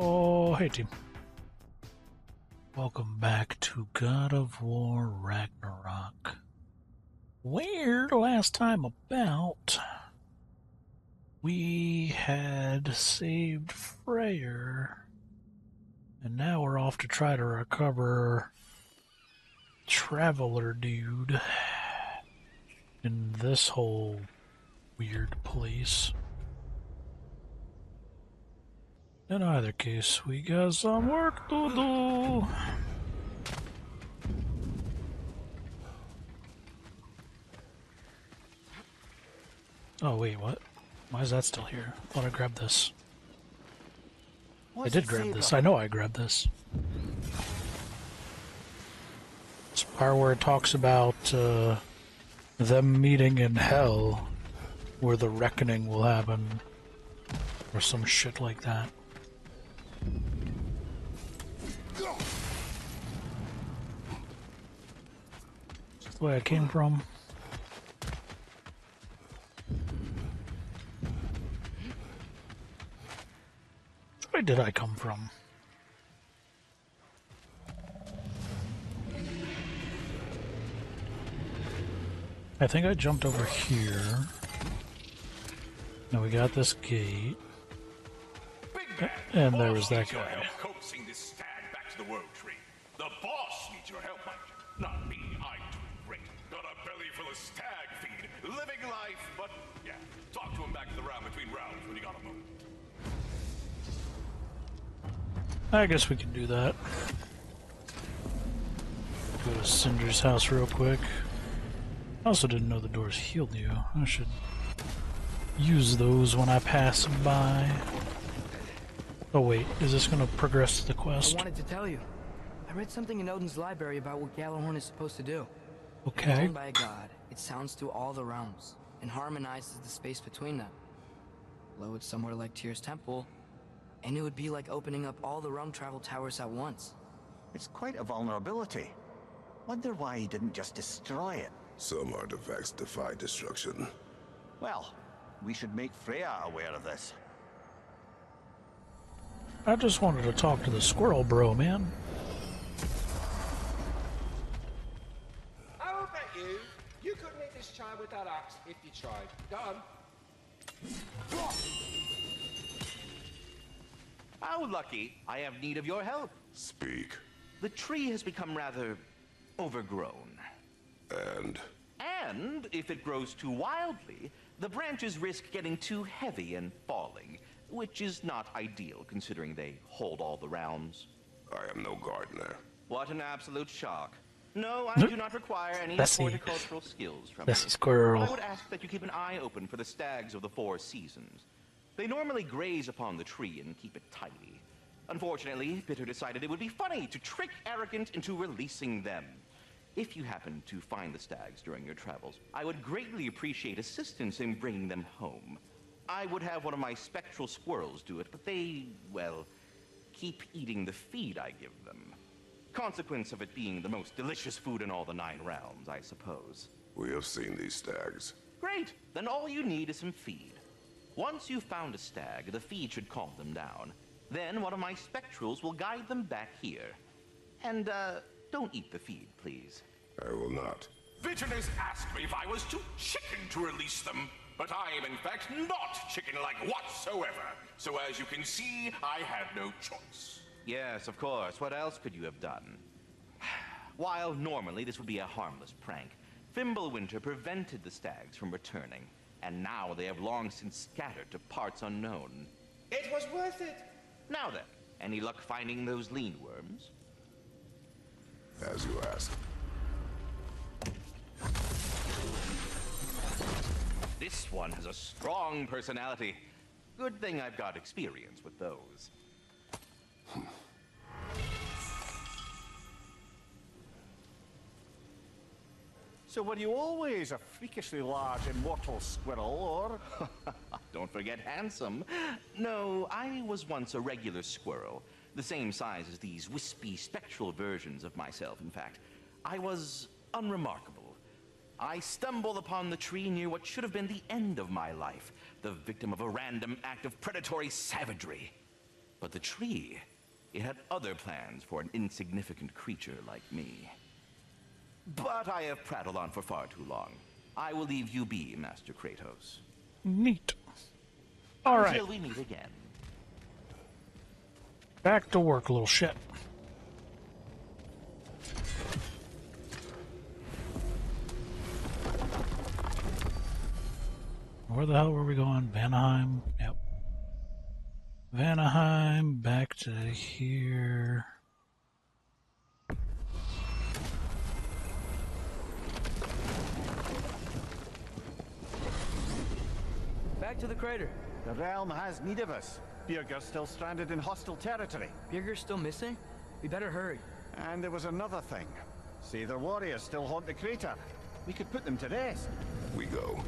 Oh, hey team. Welcome back to God of War Ragnarok. Where last time about we had saved Freyr, and now we're off to try to recover Traveler Dude in this whole weird place. In either case, we got some work to do. Oh wait, what? Why is that still here? I thought I grabbed this. I did grab this. I know I grabbed this. It's part where it talks about them meeting in hell, where the reckoning will happen, or some shit like that. That's the way I came from. Where did I come from? I think I jumped over here. Now we got this gate. And there was that guy. Coaxing this stag back to the world tree. The boss needs your help, not me. I'm doing great. Got a belly full of stag feed, living life, but yeah, talk to him back to the round between rounds when you got a moment. I guess we can do that. Go to Cinder's house real quick. I also didn't know the doors healed you. I should use those when I pass by. Oh wait, is this going to progress the quest? I wanted to tell you. I read something in Odin's library about what Gjallarhorn is supposed to do. Okay. If owned by a god, it sounds through all the realms and harmonizes the space between them. Blow it somewhere like Tyr's temple, and it would be like opening up all the realm travel towers at once. It's quite a vulnerability. Wonder why he didn't just destroy it. Some artifacts defy destruction. Well, we should make Freya aware of this. I just wanted to talk to the squirrel bro, man. I will bet you couldn't hit this child with that axe if you tried. Go on. How lucky. I have need of your help. Speak. The tree has become rather overgrown. And if it grows too wildly, the branches risk getting too heavy and falling, which is not ideal considering they hold all the realms. I am no gardener. What an absolute shock. No, I do not require any horticultural skills from you. Squirrel. I would ask that you keep an eye open for the stags of the four seasons. They normally graze upon the tree and keep it tidy. Unfortunately, Bitter decided it would be funny to trick Arrogant into releasing them. If you happen to find the stags during your travels, I would greatly appreciate assistance in bringing them home. I would have one of my spectral squirrels do it, but they, well, keep eating the feed I give them. Consequence of it being the most delicious food in all the 9 realms, I suppose. We have seen these stags. Great! Then all you need is some feed. Once you've found a stag, the feed should calm them down. Then one of my spectrals will guide them back here. And, don't eat the feed, please. I will not. Viterners asked me if I was too chicken to release them, but I am in fact not chicken-like whatsoever. So as you can see, I had no choice. Yes, of course. What else could you have done? While normally this would be a harmless prank, Fimbulwinter prevented the stags from returning, and now they have long since scattered to parts unknown. It was worth it. Now then, any luck finding those lean worms? As you ask. This one has a strong personality. Good thing I've got experience with those. So were you always a freakishly large immortal squirrel, or? Don't forget handsome. No, I was once a regular squirrel. The same size as these wispy, spectral versions of myself, in fact. I was unremarkable. I stumbled upon the tree near what should have been the end of my life, the victim of a random act of predatory savagery. But the tree, it had other plans for an insignificant creature like me. But I have prattled on for far too long. I will leave you be, Master Kratos. Neat. All right. Until we meet again. Back to work, little shit. Where the hell were we going? Vanaheim? Yep. Vanaheim, back to here. Back to the crater. The realm has need of us. Björger's still stranded in hostile territory. Björger's still missing? We better hurry. And there was another thing. See, their warriors still haunt the crater. We could put them to rest. We go.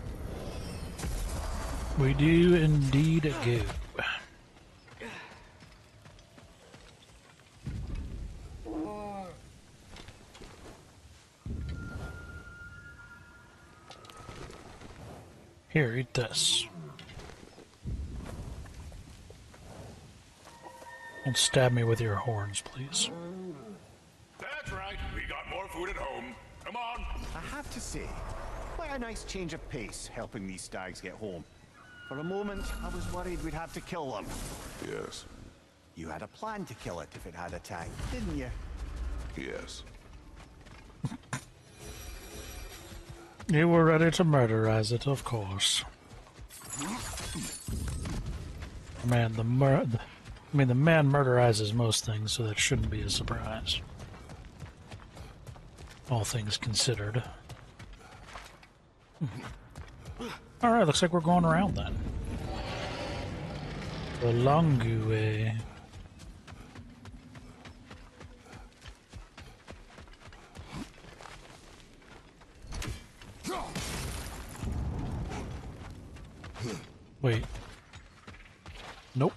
We do indeed go. Here, eat this. Don't stab me with your horns, please. That's right. We got more food at home. Come on. I have to say, quite a nice change of pace helping these stags get home. For a moment, I was worried we'd have to kill them. Yes. You had a plan to kill it if it had attacked, didn't you? Yes. You were ready to murderize it, of course. Man, the man murderizes most things, so that shouldn't be a surprise. All things considered. Alright, looks like we're going around then. The long way. Wait. Nope.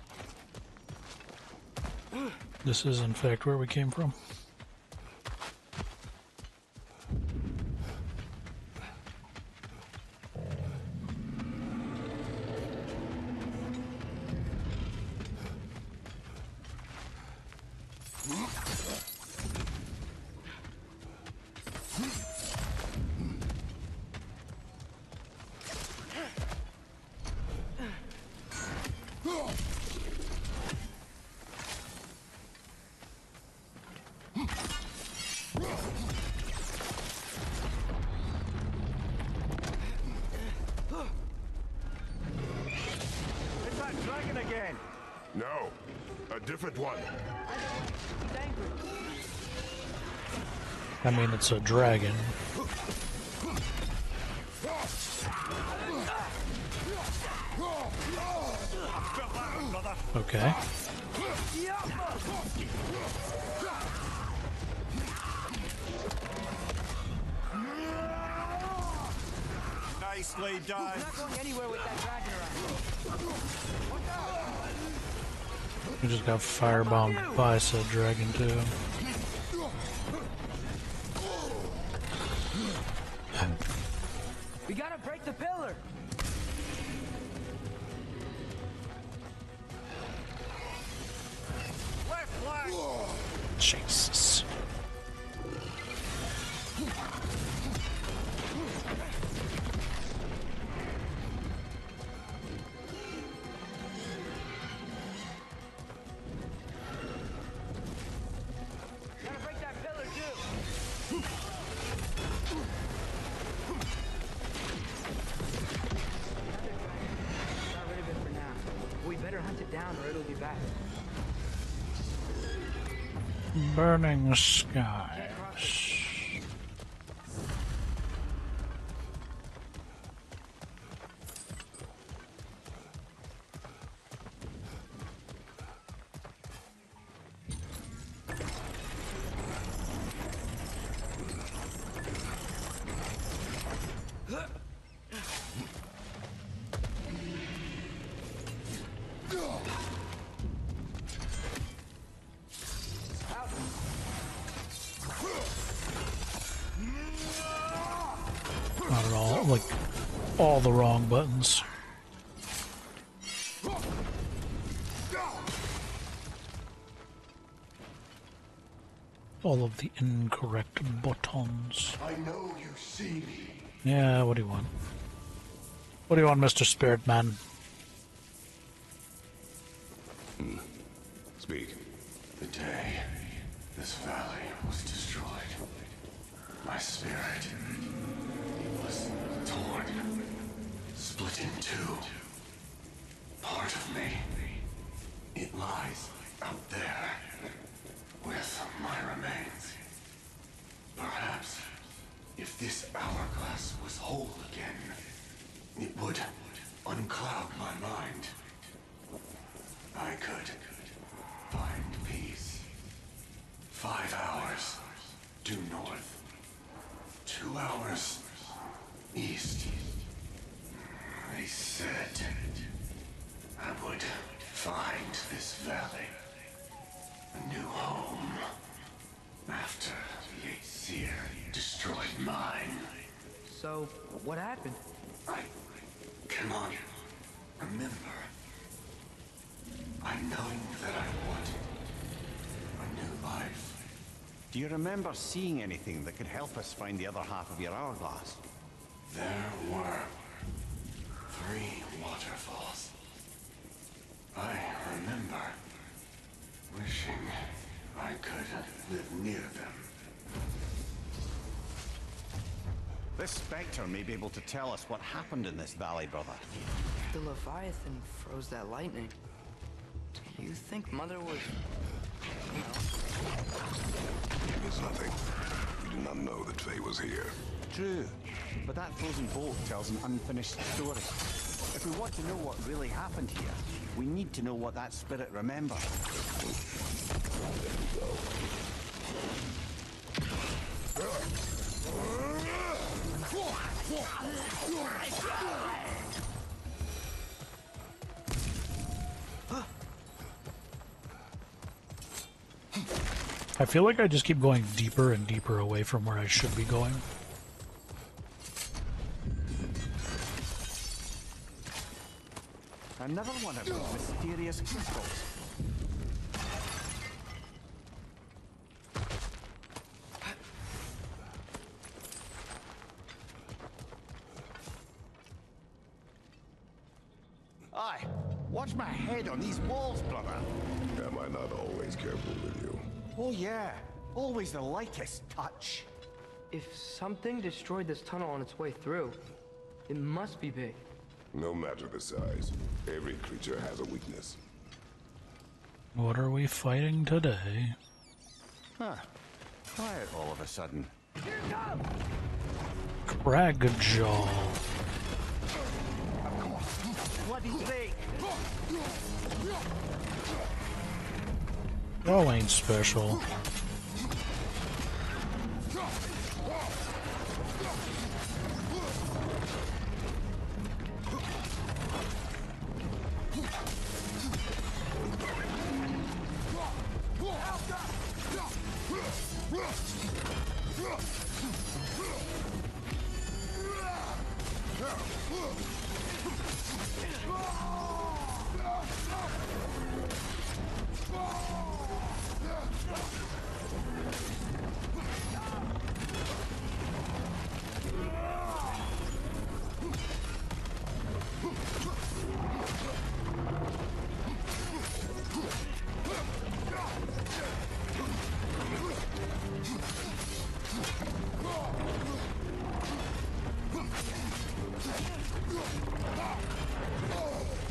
This is in fact where we came from. Is that dragon again? No. A different one. I mean, it's a dragon. Okay. Nicely done. We're not going anywhere with that dragon around. We just got firebombed by said dragon too. We gotta break the pillar. Left flank. Jesus. Gotta break that pillar too. Got rid of it for now. We better hunt it down or it'll be back. Burning skies. Not at all, like all the wrong buttons. all of the incorrect buttons. I know you see me. Yeah, what do you want? What do you want, Mr. Spirit Man? Speak. The day this valley was destroyed, my spirit was torn, split in two. Part of me, it lies out there with my remains. Perhaps if this hourglass was whole again, it would uncloud my mind. I could find peace. 5 hours due north, 2 hours east. They said I would find this valley a new home after the Aesir destroyed mine. So, what happened? I cannot remember. I know that I wanted a new life. Do you remember seeing anything that could help us find the other half of your hourglass? There were 3 waterfalls. I remember wishing I could live near them. This Spectre may be able to tell us what happened in this valley, brother. The Leviathan froze that lightning. Do you think Mother was... It means nothing. We do not know that Faye was here. True, but that frozen bolt tells an unfinished story. If we want to know what really happened here, we need to know what that spirit remembers. I feel like I just keep going deeper and deeper away from where I should be going. Another one of those mysterious crystals. Aye, watch my head on these walls, brother. Am I not always careful with you? Oh yeah, always the lightest touch. If something destroyed this tunnel on its way through, it must be big. No matter the size, every creature has a weakness. What are we fighting today? Huh. Quiet all of a sudden. Cragjaw. Bloody Drake! Y'all ain't special.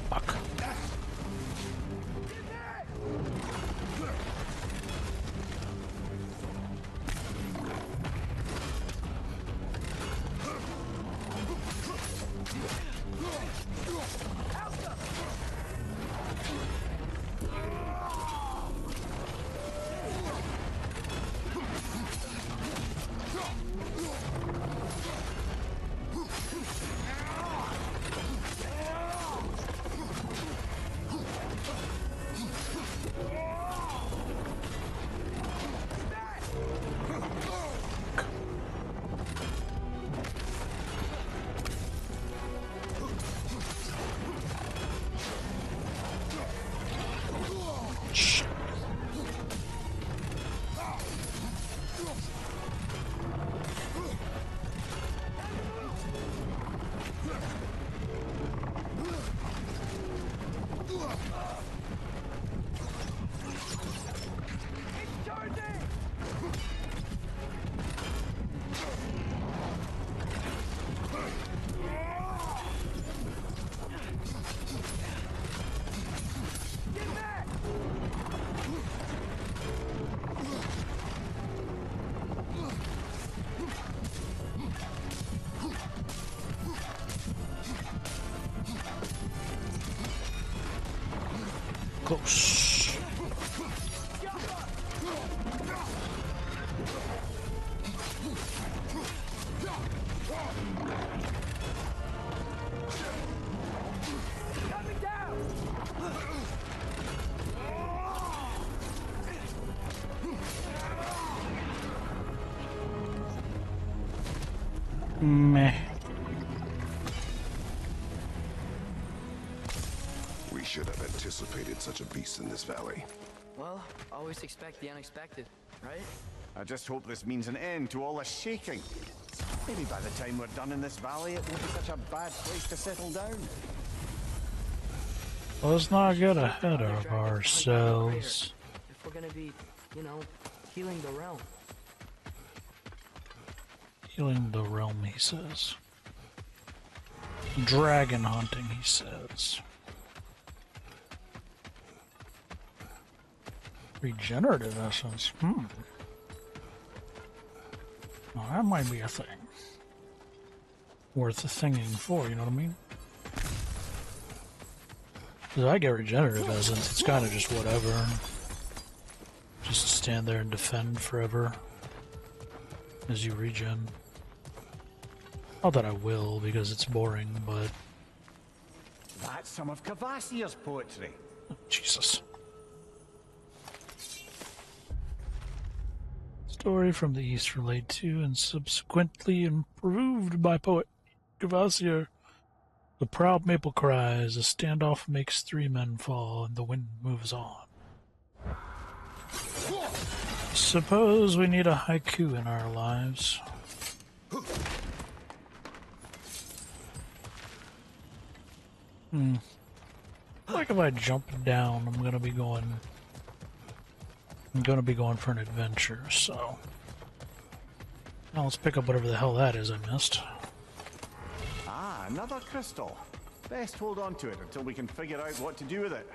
Fuck. Close. Meh. We should have anticipated such a beast in this valley. Well, always expect the unexpected, right? I just hope this means an end to all this shaking. Maybe by the time we're done in this valley, it won't be such a bad place to settle down. Let's not get ahead of ourselves. If we're gonna be, you know, healing the realm. Healing the realm, he says. Dragon hunting, he says. Regenerative essence. Well, that might be a thing. Worth thinging for, you know what I mean? Because I get regenerative essence, it's kind of just whatever. Just stand there and defend forever as you regen. Not that I will, because it's boring, but... That's some of Kvasir's poetry. Oh, Jesus. Story from the East relayed to and subsequently improved by poet Kvasir. The proud maple cries, a standoff makes 3 men fall, and the wind moves on. Suppose we need a haiku in our lives. Like if I jump down, I'm gonna be going for an adventure, so now let's pick up whatever the hell that is I missed. Ah, another crystal. Best hold on to it until we can figure out what to do with it.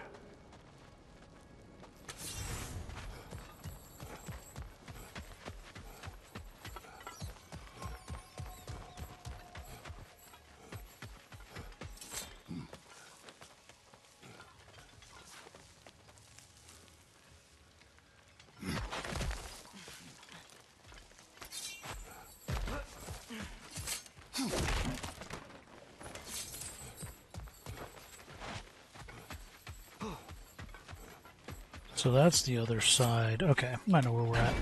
So that's the other side. Okay, I know where we're at.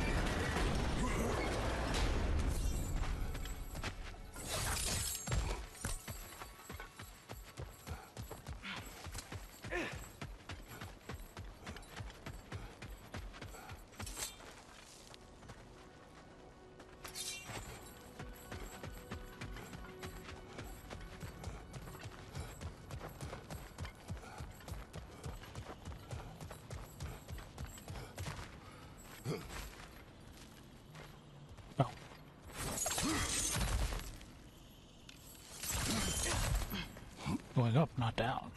Going up, not down.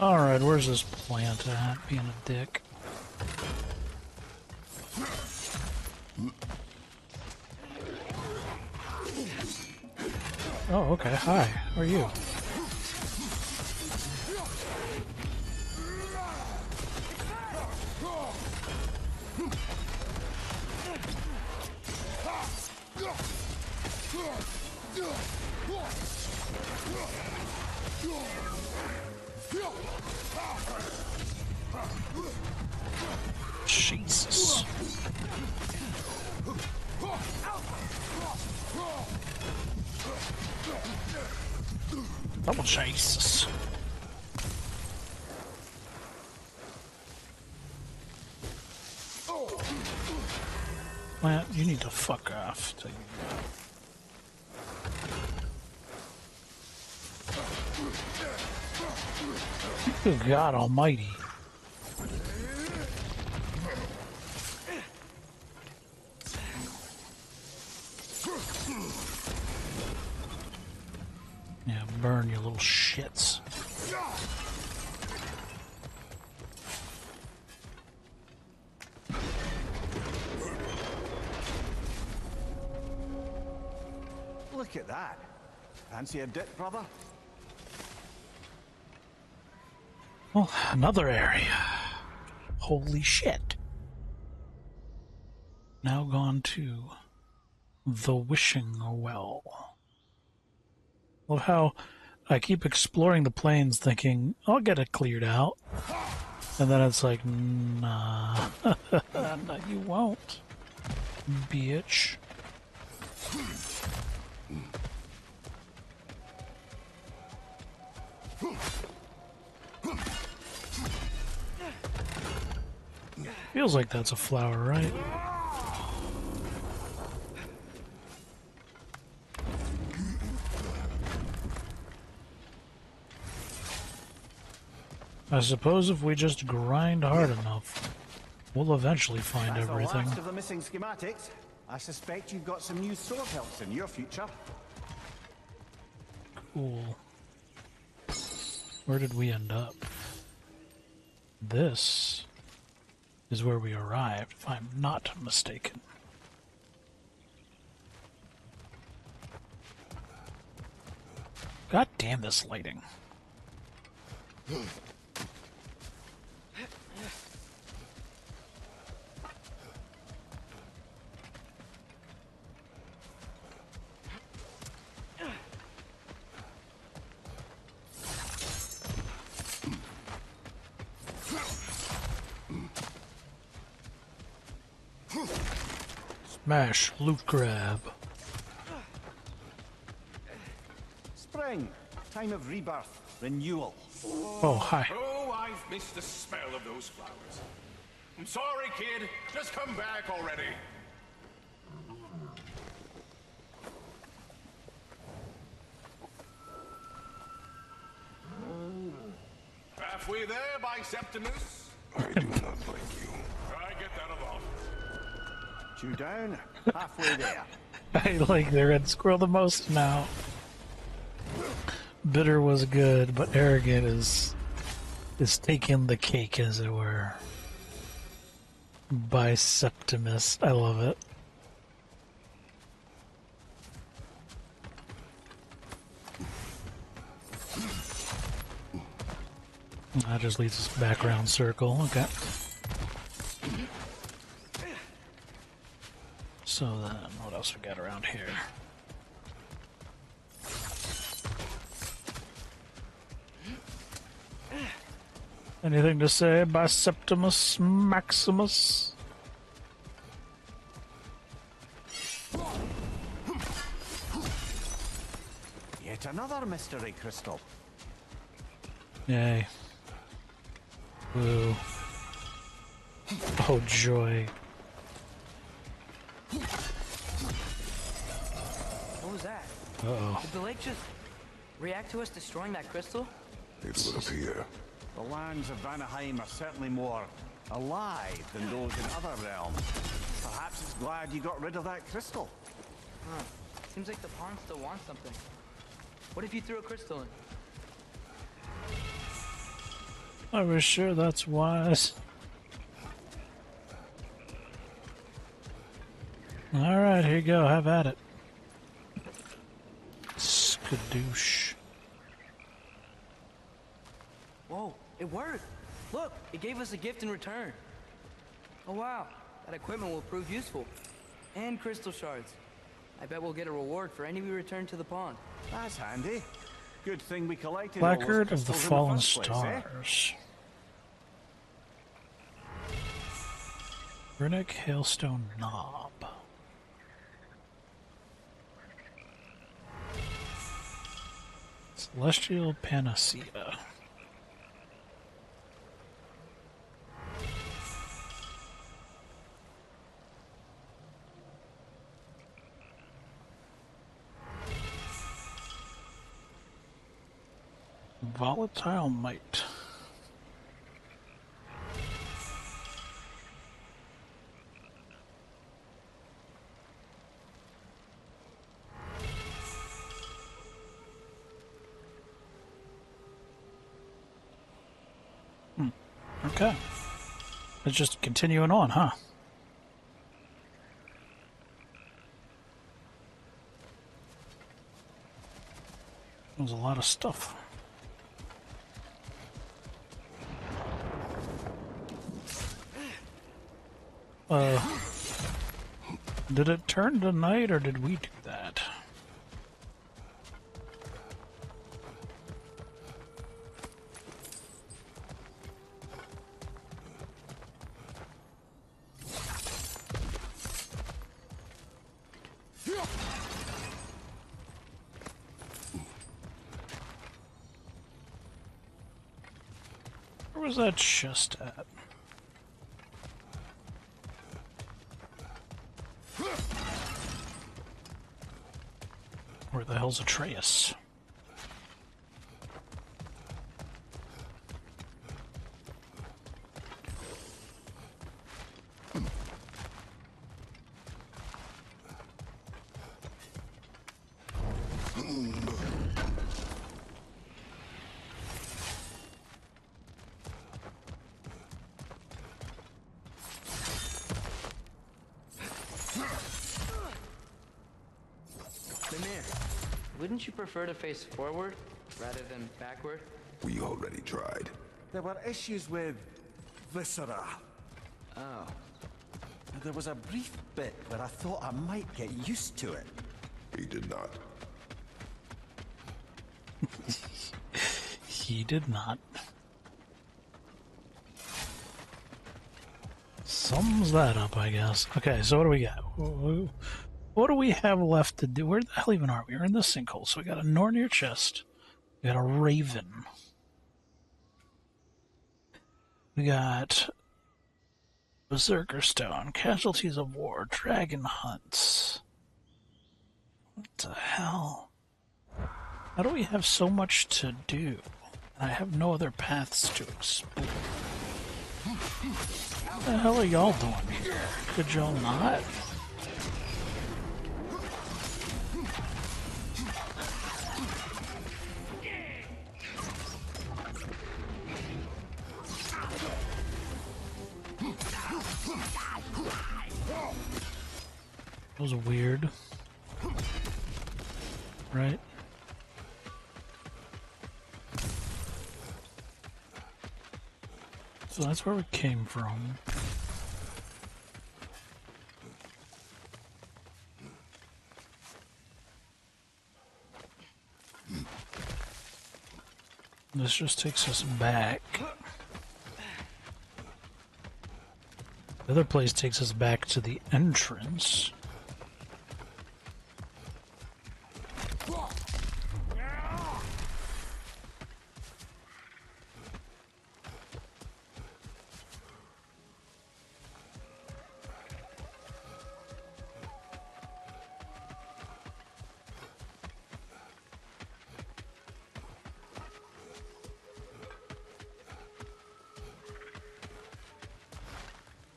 Alright, where's this plant at? Being a dick. Oh, okay. Hi. How are you? Jesus. Double Jesus. Plant, you need to fuck off. Tell you that. Good God Almighty. Yeah, burn, you little shits. Look at that. Fancy a dip, brother? Well, another area. Holy shit. Now gone to the wishing well. Love how I keep exploring the plains thinking, I'll get it cleared out. And then it's like, nah, no, you won't, bitch. Feels like that's a flower, right? I suppose if we just grind hard enough, we'll eventually find That's everything. the last of the missing schematics. I suspect you've got some new sword helps in your future. Cool. Where did we end up? This is where we arrived, if I'm not mistaken. God damn this lighting. Smash, loot grab. Spring, time of rebirth, renewal. Oh, hi. Oh, I've missed the smell of those flowers. I'm sorry, kid. Just come back already. Halfway there, by Septimus. I do not like you. I get that a lot. Two down, halfway there. I like the red squirrel the most now. Bitter was good, but arrogant is taking the cake, as it were. By Septimus. I love it. That just leads us back around circle. Okay. So then, what else we got around here? Anything to say by Septimus Maximus? Yet another mystery crystal. Yay. Woo. Oh, joy. What was that? Uh-oh. Did the lake just react to us destroying that crystal? It would appear. The lands of Vanaheim are certainly more alive than those in other realms. Perhaps it's glad you got rid of that crystal. Huh. Seems like the pond still wants something. What if you threw a crystal in? I was sure that's wise. Alright, here you go. Have at it. Skadoosh. Whoa, it worked! Look, it gave us a gift in return. Oh wow, that equipment will prove useful. And crystal shards. I bet we'll get a reward for any we return to the pond. That's handy. Good thing we collected all those Placard of the crystals in Fallen first place, eh? Stars. Runic Hailstone Knob. Celestial Panacea. Volatile might. Okay. It's just continuing on, huh? There's a lot of stuff. Did it turn to night or did we do that? Where was that chest at? Where the hell's Atreus? Wouldn't you prefer to face forward rather than backward? We already tried. There were issues with viscera. Oh. There was a brief bit where I thought I might get used to it. He did not. He did not. Sums that up, I guess. Okay, so what do we got? What do we have left to do? Where the hell even are we? We're in the sinkhole. So we got a Nornir chest. We got a raven. We got Berserker Stone, Casualties of War, Dragon Hunts. What the hell? How do we have so much to do? And I have no other paths to explore. What the hell are y'all doing here? Could y'all not? That was weird. Right? So that's where we came from. This just takes us back. The other place takes us back to the entrance.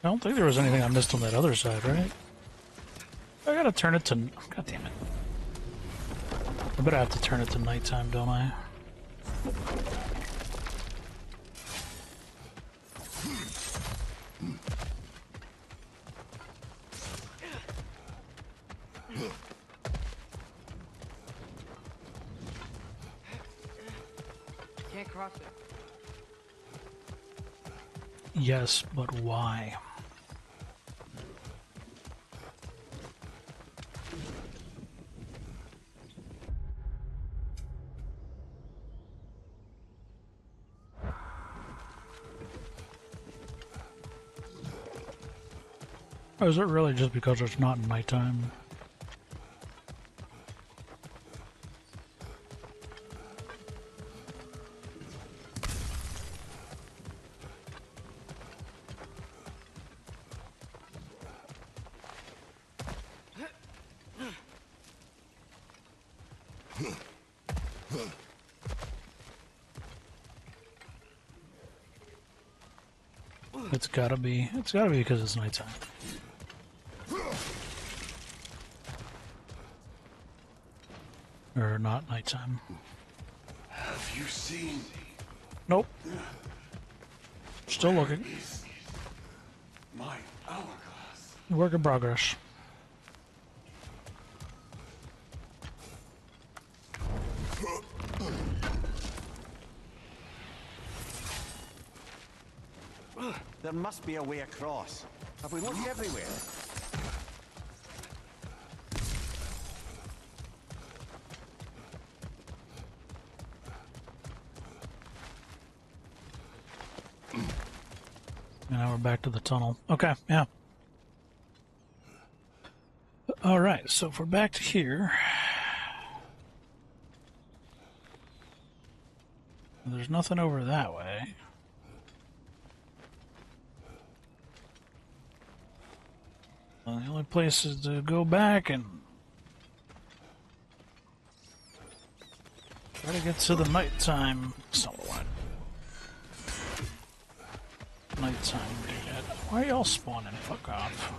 I don't think there was anything I missed on that other side, right? I gotta turn it to... God damn it. I better have to turn it to nighttime, don't I? Can't cross it. Yes, but why? Or is it really just because it's not nighttime? It's gotta be because it's nighttime. Or not nighttime. Have you seen? Nope. Still looking. My hourglass. Work in progress. There must be a way across. Have we looked everywhere? And now we're back to the tunnel. Okay, yeah. Alright, so if we're back to here... There's nothing over that way. Well, the only place is to go back and... try to get to the nighttime somewhat. Nighttime dude. Why are y'all spawning? Fuck off.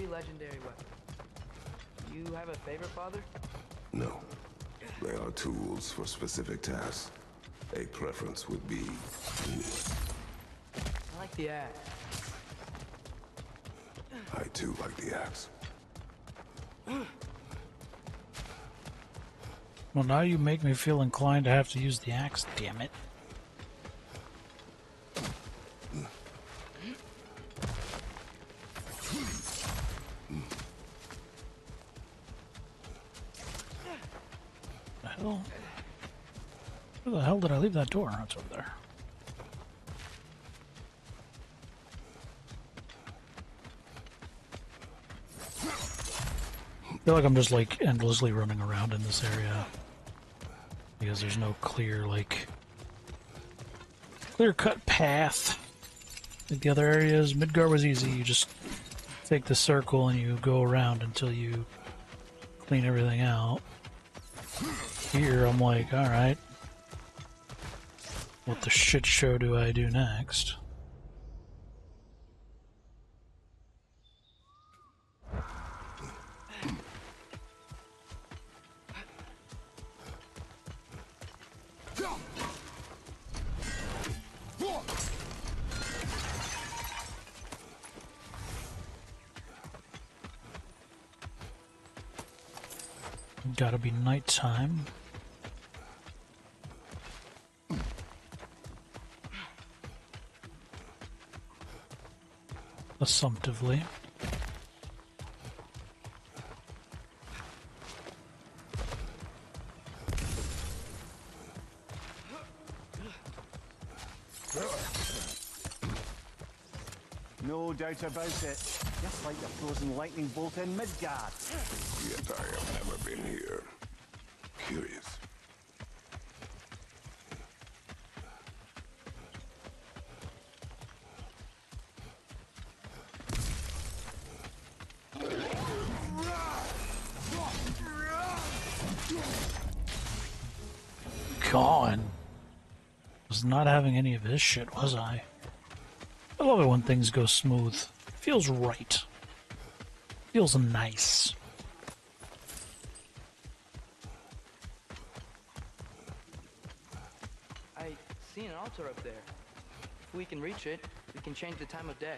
Legendary weapon. You have a favorite, Father? No. They are tools for specific tasks. A preference would be... I like the axe. I too like the axe. Well, now you make me feel inclined to have to use the axe, damn it. Where the hell did I leave that door? Oh, it's over there. I feel like I'm just like endlessly running around in this area because there's no clear clear-cut path. Like the other areas, Midgard was easy. You just take the circle and you go around until you clean everything out. Here, I'm like, alright. What the shit show do I do next? Gotta be nighttime. Assumptively. No doubt about it. Just like the frozen lightning bolt in Midgard. Yet I have never been here. Curious. God. Was not having any of this shit, was I? I love it when things go smooth. Feels right. Feels nice. I see an altar up there. If we can reach it, we can change the time of day.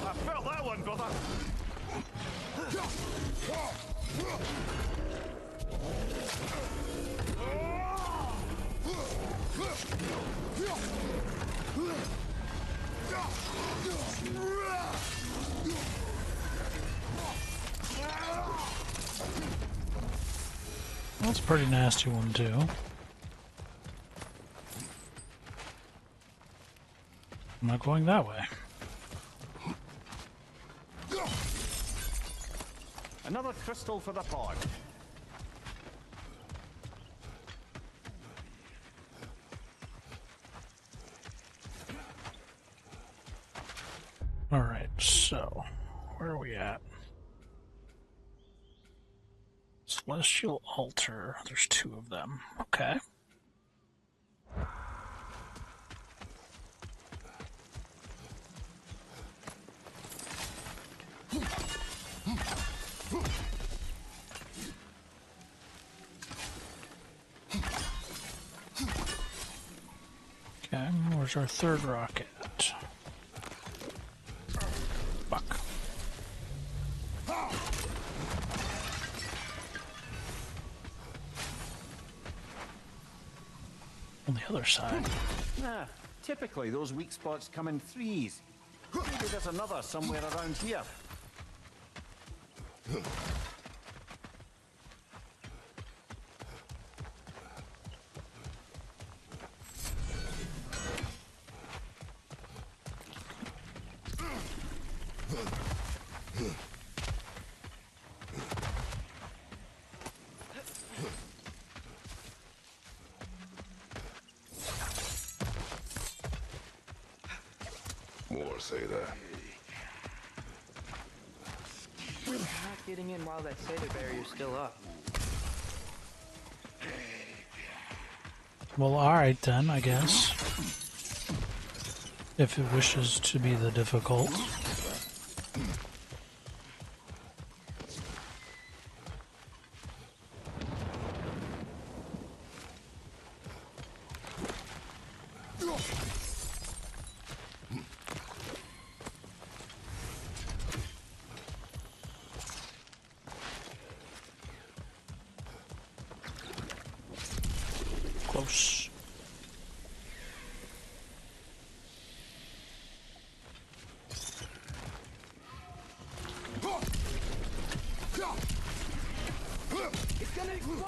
I felt that one, brother. That's a pretty nasty one too. I'm not going that way. Another crystal for the pod. Alright, so where are we at? Celestial altar. There's 2 of them. Okay. Okay, where's our 3rd rocket? Fuck. On the other side. Ah, typically those weak spots come in threes. Maybe there's another somewhere around here. More say that. We're not getting in while that Seder barrier's still up. Well, alright then, I guess. If it wishes to be the difficult. Close. It's gonna explode!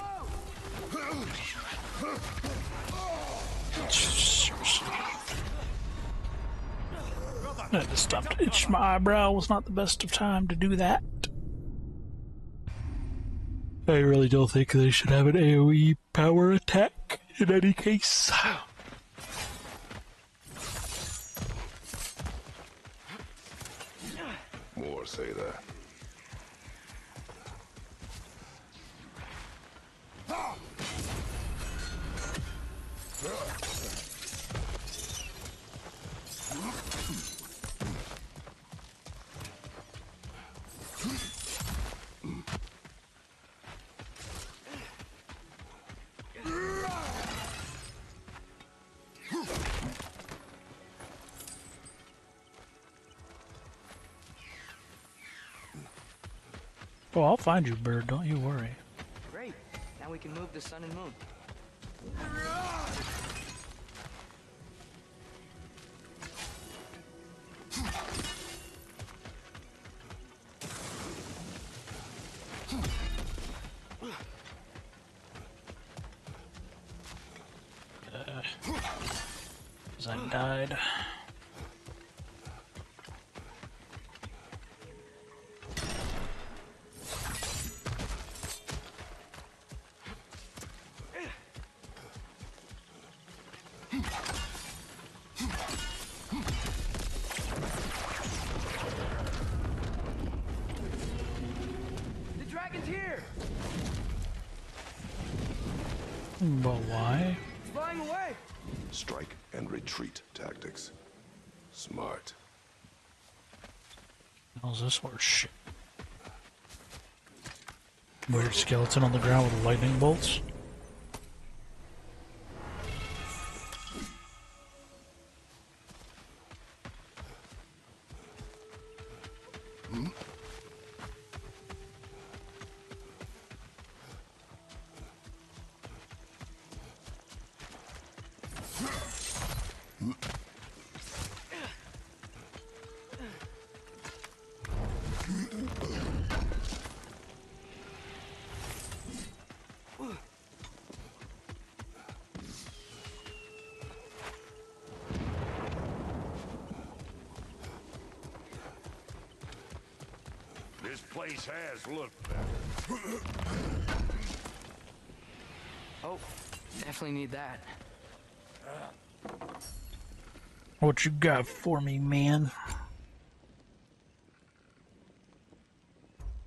I had to stop to itch my eyebrow. Was not the best of time to do that. I really don't think they should have an AoE power attack in any case. More say that. Oh, I'll find you, bird. Don't you worry. Great. Now we can move the sun and moon. Because I died. But why? It's flying away. Strike and retreat tactics. Smart. How's this horse shit? Weird skeleton on the ground with lightning bolts. This place has looked better. Oh, definitely need that. What you got for me, man?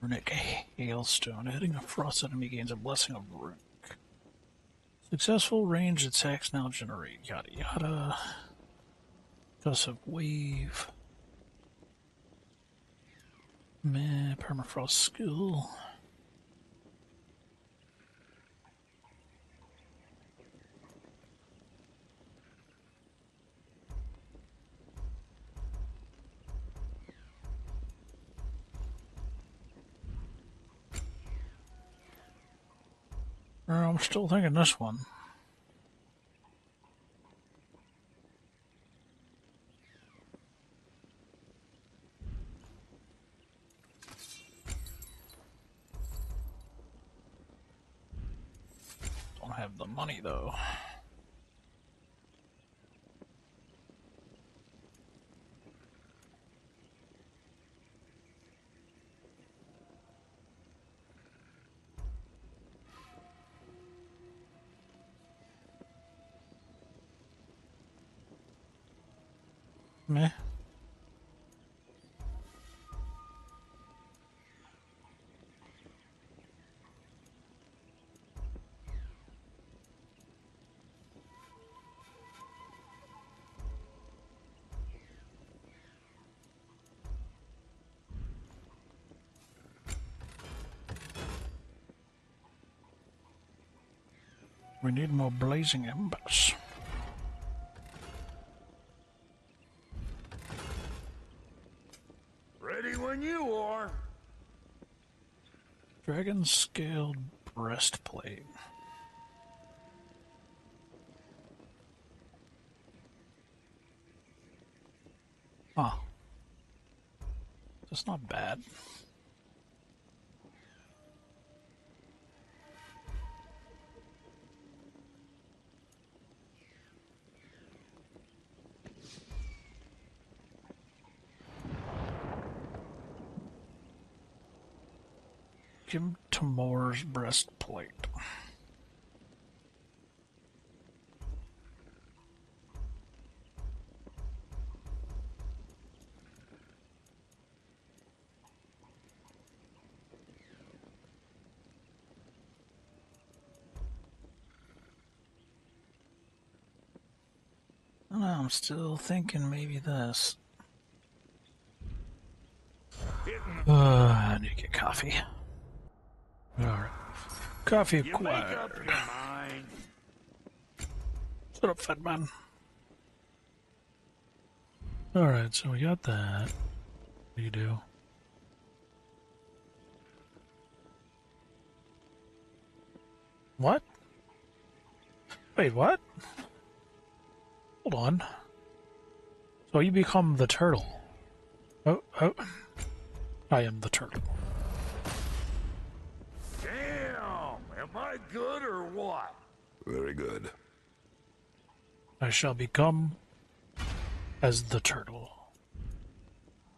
Runic Hailstone. Hitting a frost enemy gains a blessing of Runic. Successful ranged attacks now generate yada yada. Gust of Wave. Meh, permafrost skill. I'm still thinking this one. Don't have the money though. Meh. We need more blazing embers. Ready when you are. Dragon scaled breastplate. Huh. That's not bad. Give him Timor's breastplate. I don't know, I'm still thinking maybe this. I need to get coffee. Alright. Coffee You make acquired. up your mind. Shut up, fat man. Alright, so we got that. What do you do? What? Wait, what? Hold on. So you become the turtle. Oh. I am the turtle. Damn, am I good or what? Very good. I shall become as the turtle.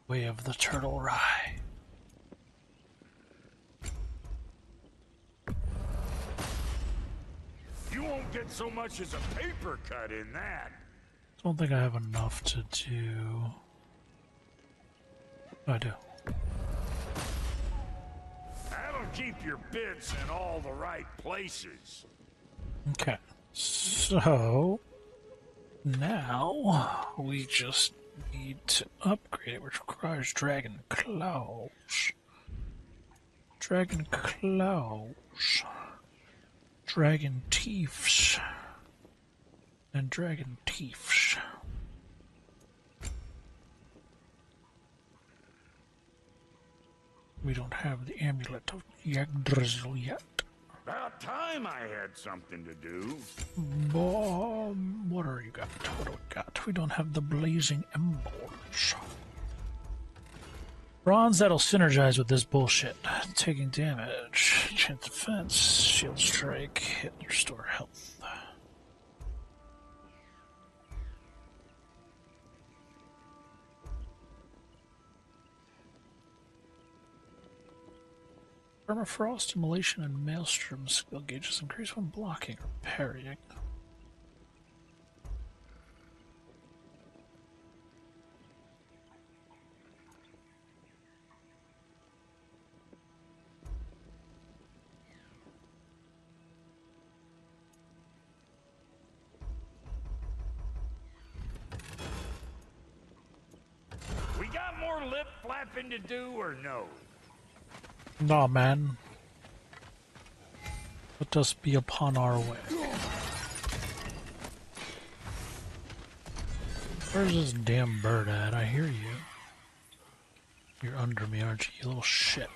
Way of the turtle rye. You won't get so much as a paper cut in that. Don't think I have enough to do. I do. That'll keep your bits in all the right places. Okay, so now we just need to upgrade it, which requires dragon claws. Dragon claws. Dragon teeths. And dragon teeths. We don't have the amulet of Yggdrasil yet. About time I had something to do. What are you got? What do we got? We don't have the blazing embers. Bronze that'll synergize with this bullshit. Taking damage, chance defense, shield strike, hit, restore health. Permafrost, immolation, and maelstrom skill gauges increase when blocking or parrying. We got more lip flapping to do or no? Nah, man. Let us be upon our way. Where's this damn bird at? I hear you. You're under me, aren't you, you little shit?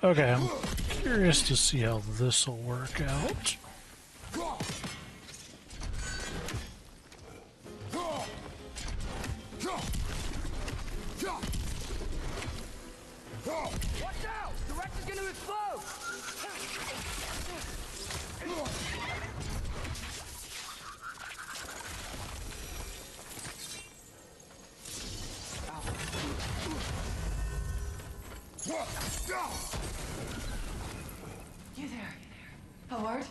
Okay, I'm curious to see how this'll work out. Watch out! The wreck is gonna explode! You there? Howard?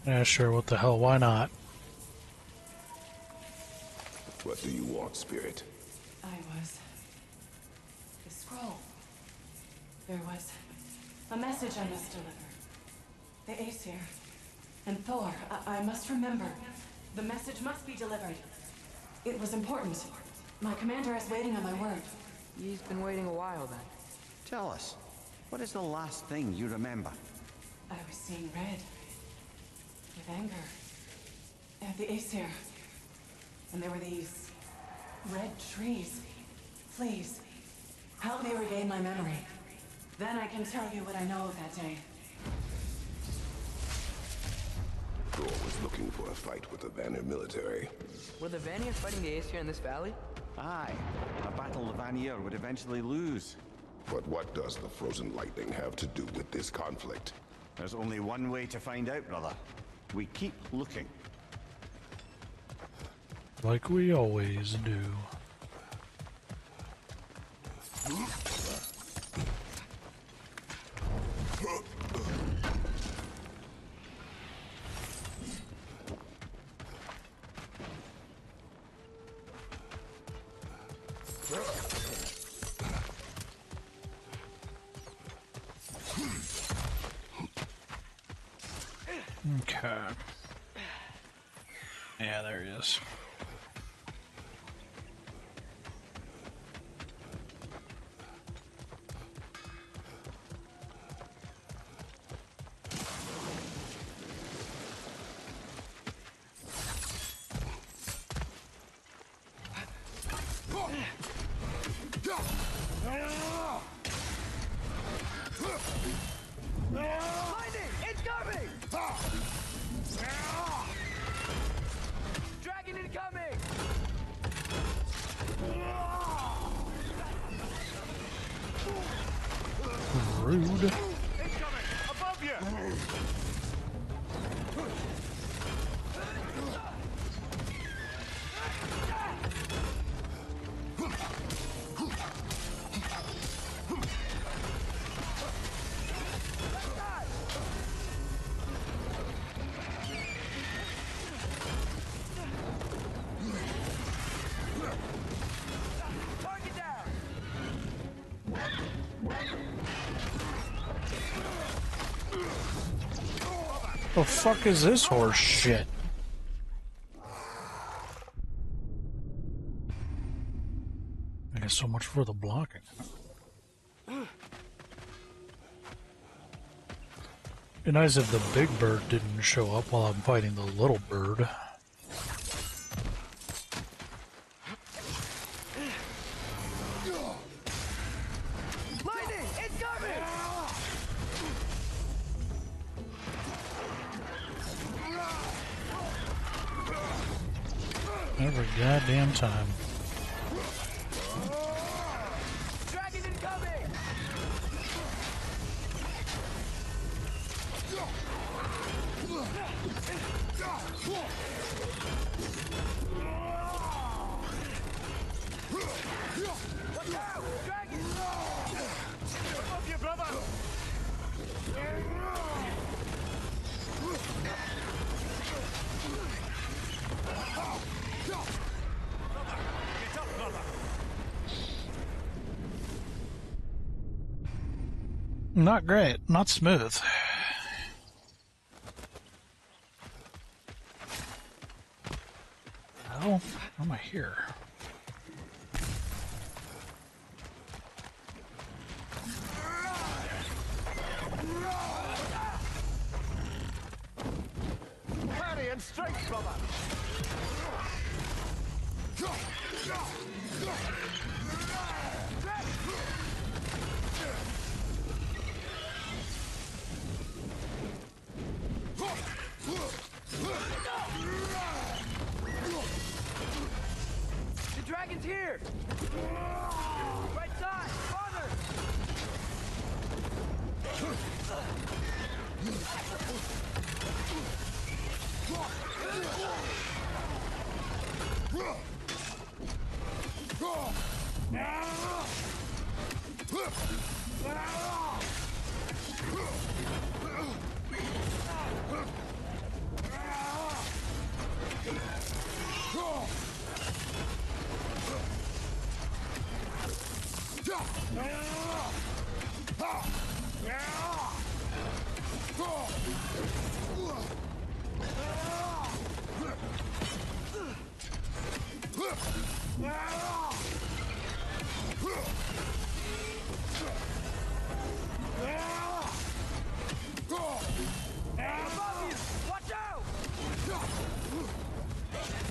Yeah, sure, what the hell, why not? What do you want, Spirit? The scroll. There was a message I must deliver. The Aesir and Thor. I must remember. The message must be delivered. It was important. My commander is waiting on my word. He's been waiting a while then. Tell us, what is the last thing you remember? I was seeing red. With anger. At the Aesir. And there were these red trees. Please, help me regain my memory. Then I can tell you what I know of that day. Thor was looking for a fight with the Vanir military. Were the Vanir fighting the Aesir in this valley? Aye, a battle the Vanir would eventually lose. But what does the frozen lightning have to do with this conflict? There's only one way to find out, brother. We keep looking. Like we always do. Okay. Yeah, there he is. Lightning! It's coming! Dragon incoming! Rude. Incoming! Above you! Target down! The fuck is this horse shit? I guess so much for the blocking. Be nice if the big bird didn't show up while I'm fighting the little bird. Lightning! It's coming! Every goddamn time. Dragon incoming! Watch out! Dragon! Above you, brother! Get up, brother! Not great, not smooth. How am I here? Parry and strike, brother! The dragon's here! Right side! Father!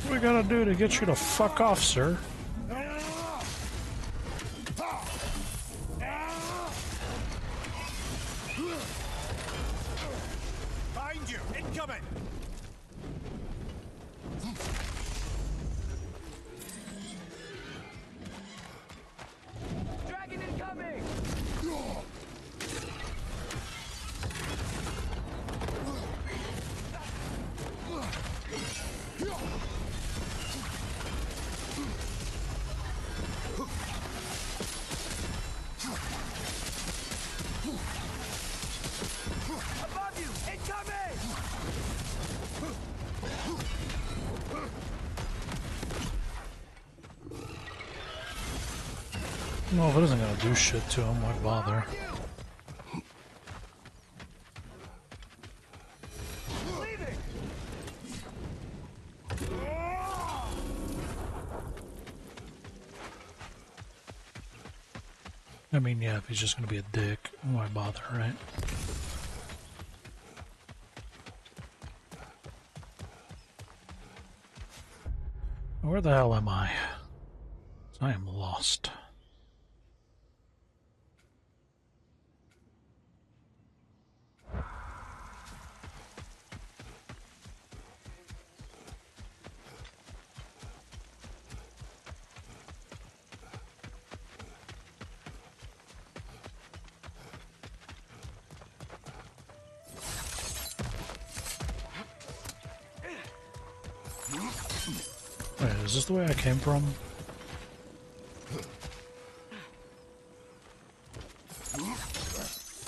What do we gotta do to get you to fuck off, sir? Behind you! Incoming! Dragon incoming! Above you! Incoming! Well, if it isn't gonna do shit to him, why bother? Leaving! I mean, yeah, if he's just gonna be a dick, why bother, right? Where the hell am I? I am lost. Wait, is this the way I came from?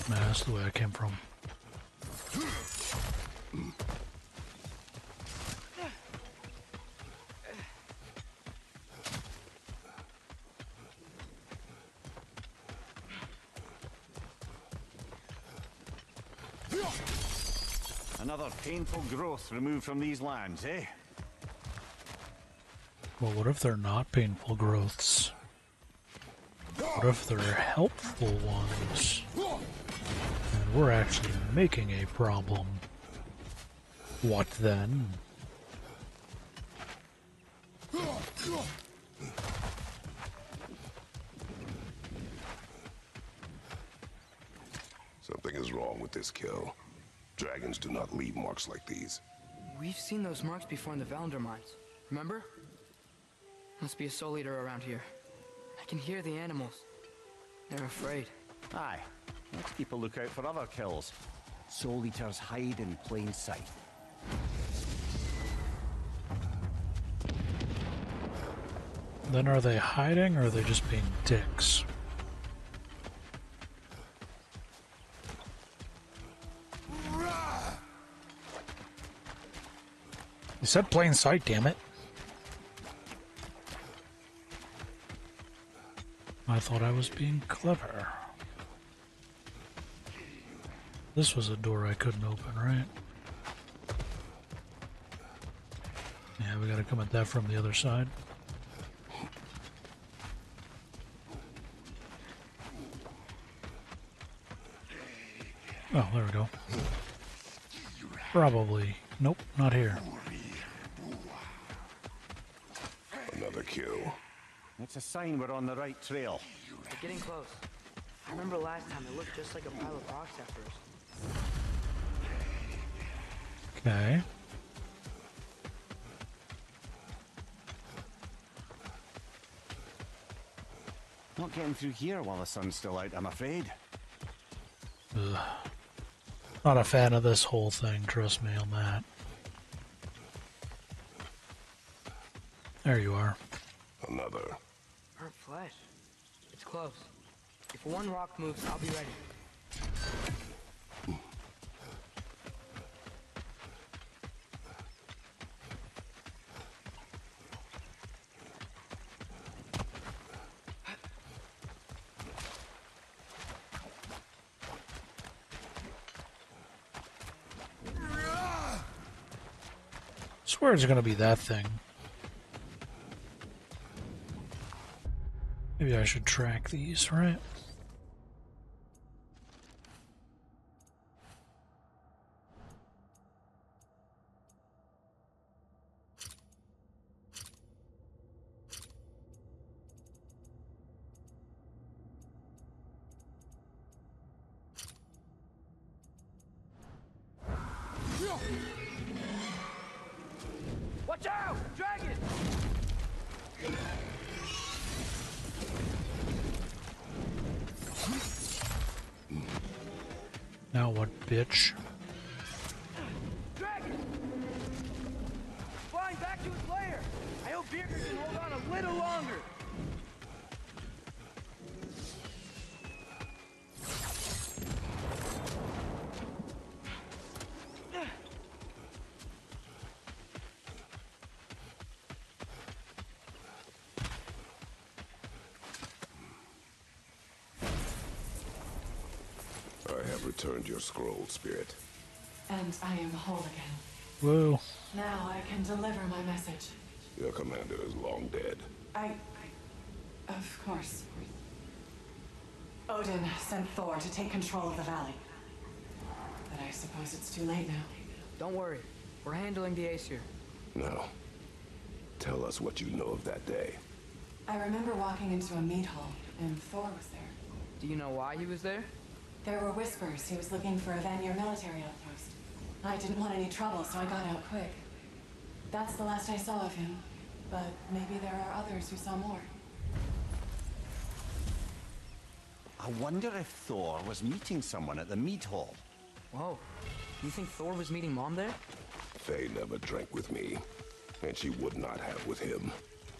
Nah, that's the way I came from. Another painful growth removed from these lands, eh? Well, what if they're not painful growths? What if they're helpful ones? And we're actually making a problem. What then? Something is wrong with this kill. Dragons do not leave marks like these. We've seen those marks before in the Valendar mines. Remember? Must be a soul eater around here. I can hear the animals. They're afraid. Aye. Let's keep a lookout for other kills. Soul eaters hide in plain sight. Then are they hiding, or are they just being dicks? You said plain sight, damn it. I thought I was being clever. This was a door I couldn't open, right? Yeah, we gotta come at that from the other side. Oh, there we go. Probably. Nope, not here. Another kill. It's a sign we're on the right trail. We're getting close. I remember last time it looked just like a pile of rocks at first. Okay. Not getting through here while the sun's still out, I'm afraid. Ugh. Not a fan of this whole thing, trust me on that. There you are. Another. Burnt flesh. It's close. If one rock moves, I'll be ready. Swear it's gonna be that thing. Maybe I should track these, right? Watch out! Dragon! Now what, bitch? Dragon! Flying back to its lair! I hope Birgir can hold on a little longer! I have returned your scroll, Spirit. And I am whole again. Whoa. Now I can deliver my message. Your commander is long dead. Of course. Odin sent Thor to take control of the valley. But I suppose it's too late now. Don't worry. We're handling the Aesir. Now, tell us what you know of that day. I remember walking into a meat hall, and Thor was there. Do you know why he was there? There were whispers he was looking for a Vanir military outpost. I didn't want any trouble, so I got out quick. That's the last I saw of him. But maybe there are others who saw more. I wonder if Thor was meeting someone at the mead hall. Whoa. You think Thor was meeting Mom there? Faye never drank with me, and she would not have with him.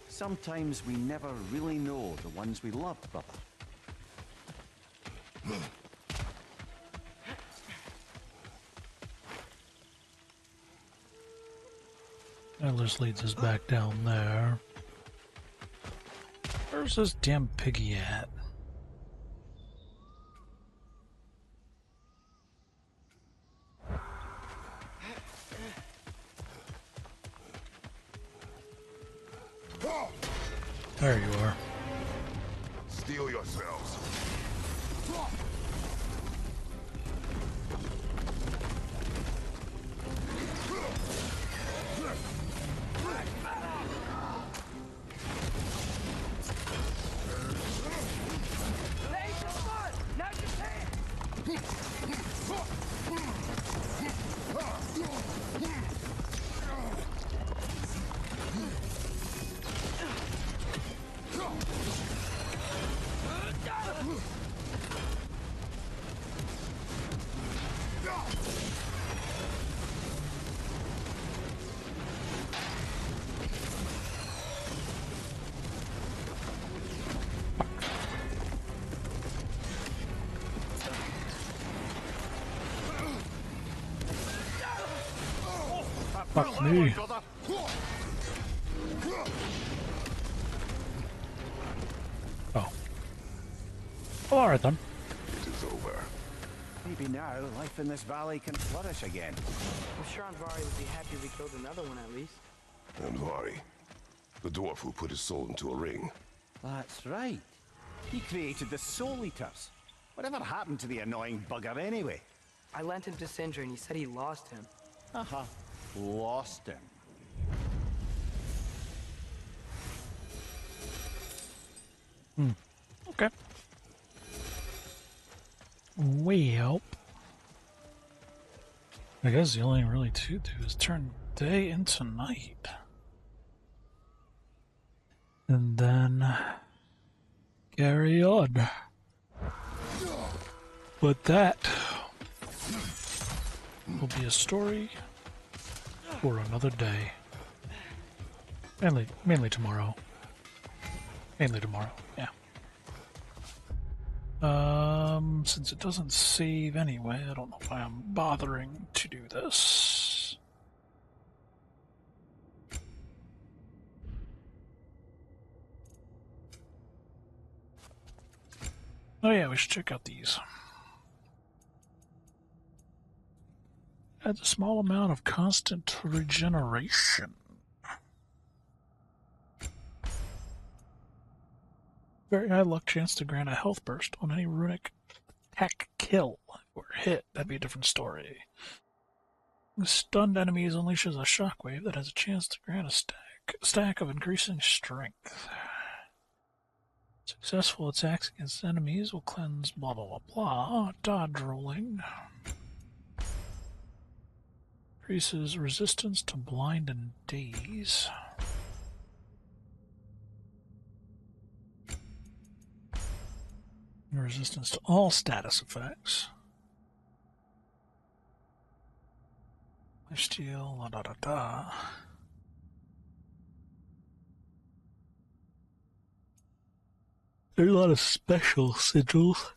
Sometimes we never really know the ones we loved, brother. That just leads us back down there. Where's this damn piggy at? There you are. Steel yourselves. Fuck me. Oh. Well, alright then. It is over. Maybe now life in this valley can flourish again. I'm sure Andvari would be happy we killed another one at least. Andvari, the dwarf who put his soul into a ring. That's right. He created the Soul Eaters. Whatever happened to the annoying bugger anyway? I lent him to Sindri and he said he lost him. Haha. Lost him. Okay. Well, I guess the only really to do is turn day into night. And then carry on. But that will be a story for another day. Mainly tomorrow. Mainly tomorrow, yeah. Since it doesn't save anyway, I don't know why I'm bothering to do this. Oh yeah, we should check out these. Adds a small amount of constant regeneration. Very high luck chance to grant a health burst on any runic attack kill. If we're hit, that'd be a different story. Stunned enemies unleashes a shockwave that has a chance to grant a stack of increasing strength. Successful attacks against enemies will cleanse blah blah blah blah. Dodge rolling. Increases resistance to blind and daze. Resistance to all status effects. Lifesteal, la da da da. There's a lot of special sigils.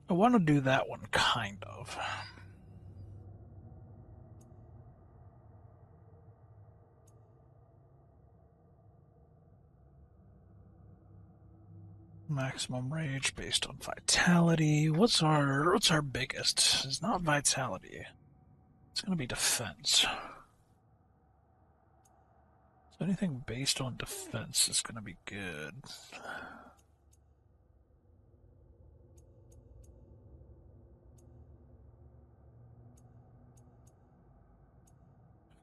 I want to do that one, kind of. Maximum rage based on vitality. What's our biggest? It's not vitality. It's gonna be defense. So anything based on defense is gonna be good.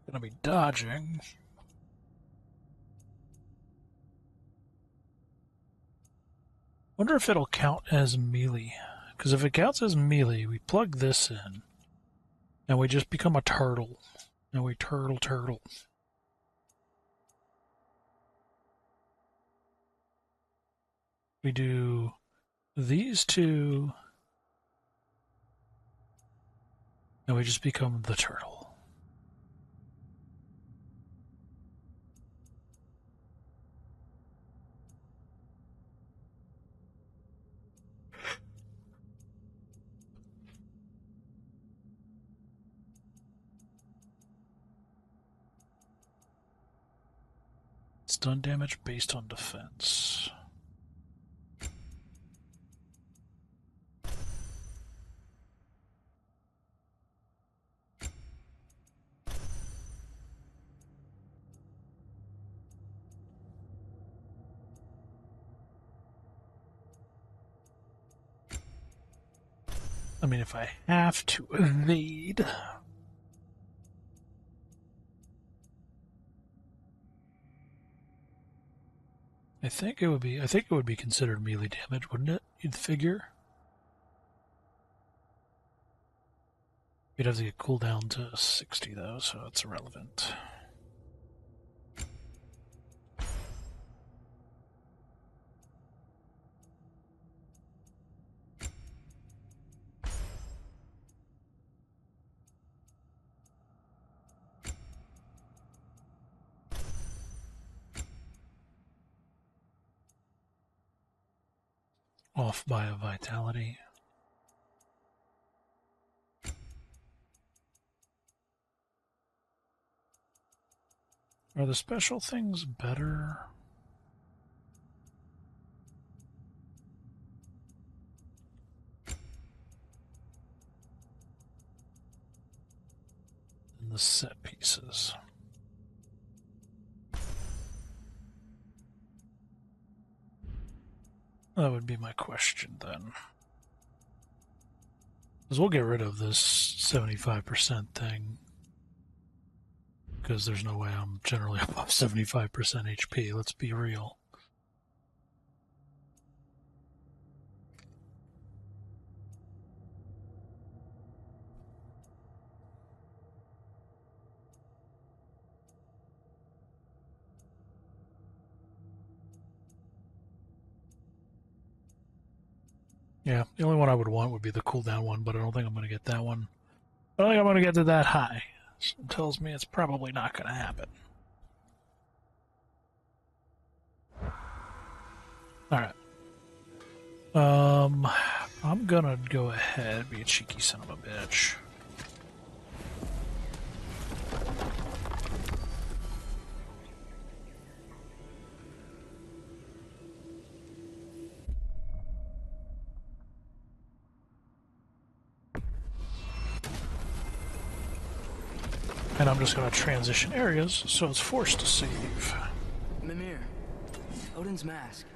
Gonna be dodging. Wonder if it'll count as melee. Because if it counts as melee, we plug this in, and we just become a turtle. And we turtle. We do these two, and we just become the turtle. Stun damage based on defense. I mean, if I have to evade... I think it would be considered melee damage, wouldn't it? You'd figure. You'd have to get cooldown to 60 though, so it's irrelevant. Off by a vitality. Are the special things better? Than the set pieces? That would be my question then. Because we'll get rid of this 75% thing. Because there's no way I'm generally above 75% HP, let's be real. Yeah, the only one I would want would be the cooldown one, but I don't think I'm going to get that one. I don't think I'm going to get to that high. It tells me it's probably not going to happen. Alright. I'm going to go ahead, be a cheeky son of a bitch. And I'm just going to transition areas, so it's forced to save. Mimir, Odin's mask.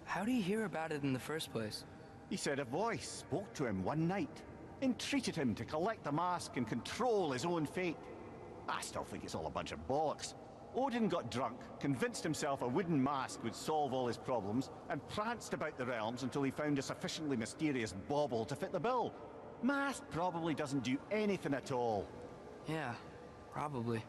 How do you hear about it in the first place? He said a voice spoke to him one night, entreated him to collect the mask and control his own fate. I still think it's all a bunch of bollocks. Odin got drunk, convinced himself a wooden mask would solve all his problems, and pranced about the realms until he found a sufficiently mysterious bauble to fit the bill. Mask probably doesn't do anything at all. Yeah, probably.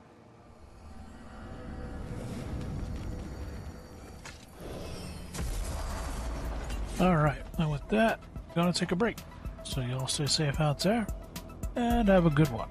Alright, and with that, I'm gonna take a break. So y'all stay safe out there, and have a good one.